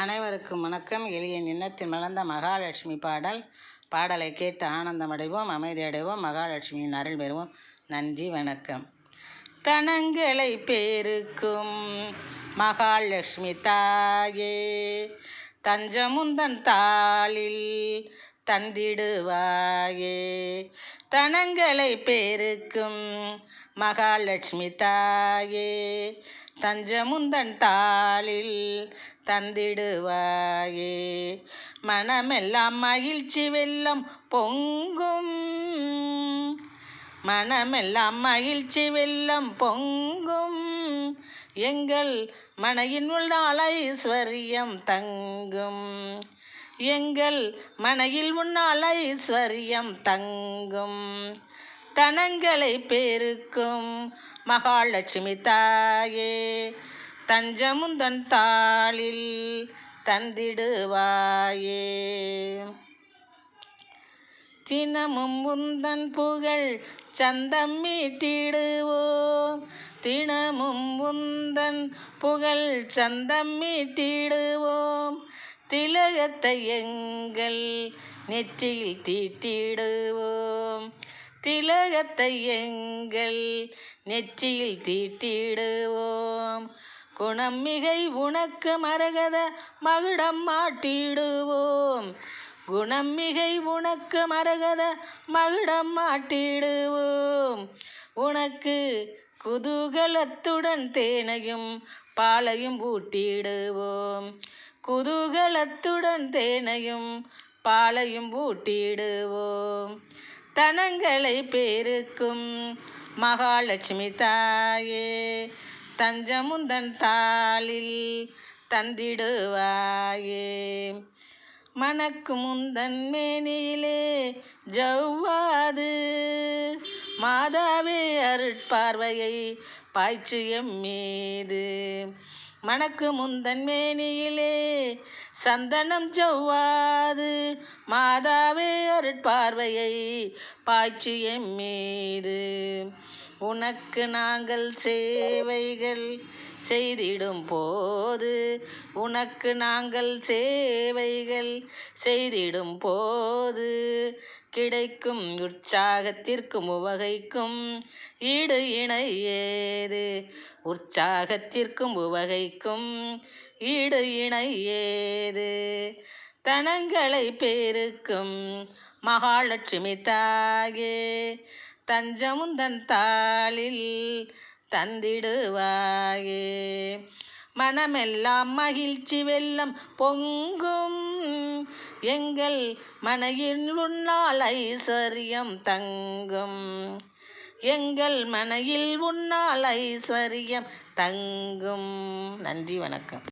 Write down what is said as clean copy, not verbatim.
அனைவருக்கும் வணக்கம். எளிய எண்ணத்தில் மலர்ந்த மகாலட்சுமி பாடலை கேட்டு ஆனந்தமடைவோம், அமைதியடைவோம், மகாலட்சுமியின் அருள் பெறுவோம். நன்றி, வணக்கம். தனங்களை பெருக்கும் மகாலட்சுமி தாயே, தஞ்சமுந்தன் தாளில் தந்திடுவாயே. தனங்களை பெருக்கும் மகாலட்சுமி தாயே, தஞ்சமுந்தன் தாளில் தந்திடுவாயே. மனமெல்லாம் மகிழ்ச்சி வெள்ளம் பொங்கும், மனமெல்லாம் மகிழ்ச்சி வெள்ளம் பொங்கும். எங்கள் மனையின் உள்நாள் ஐஸ்வர்யம் தங்கும், எங்கள் மனையில் உன்னால் ஐஸ்வர்யம் தங்கும். தனங்களை பெருக்கும் மகாலட்சுமி தாயே, தஞ்சமுந்தன் தாளில் தந்திடுவாயே. தினமும் உந்தன் புகழ் சந்தம் மீட்டிடுவோம், தினமும் உந்தன் புகழ் சந்தம் மீட்டிடுவோம். திலகத்தை எங்கள் நெற்றியில் தீட்டிடுவோம், திலகத்தை எங்கள் நெற்றியில் தீட்டிடுவோம். குணம் மிகை உனக்கு மரகத மகுடம் மாட்டிடுவோம், குணம் மிகை உனக்கு மரகத மகுடம் மாட்டிடுவோம். உனக்கு குதூகலத்துடன் தேனையும் பாலையும் ஊட்டிடுவோம், குதூகலத்துடன் தேனையும் பாலையும் ஊட்டிடுவோம். தனங்களை பெருக்கும் மகாலட்சுமி தாயே, தஞ்சமுந்தன் தாளில் தந்திடுவாயே. மனக்கு முந்தன் மேனியிலே ஜவ்வாது மாதாவே அருட்பார்வையை பாய்ச்சு எம்மீது. மனக்கு முந்தன் மேனியிலே சந்தனம் ஜவ்வாது மாதாவே அருட்பார்வையை பாய்ச்சு எம்மீது. உனக்கு நாங்கள் சேவைகள் செய்திடும் போது, உனக்கு நாங்கள் சேவைகள் செய்திடும் போது கிடைக்கும் உற்சாகத்திற்கும் உவகைக்கும் ஈடு இணை ஏது, உற்சாகத்திற்கும் உவகைக்கும் ஈடு இணை ஏது. தனங்களை பெருக்கும் மகாலட்சுமி தாயே, தஞ்சமுந்தன் தாளில் தந்திடுவாயே. மனமெல்லாம் மகிழ்ச்சி வெள்ளம் பொங்கும், எங்கள் மனையில் உன்னால் ஐஸ்வர்யம் தங்கும், எங்கள் மனையில் உன்னால் ஐஸ்வர்யம் தங்கும். நன்றி, வணக்கம்.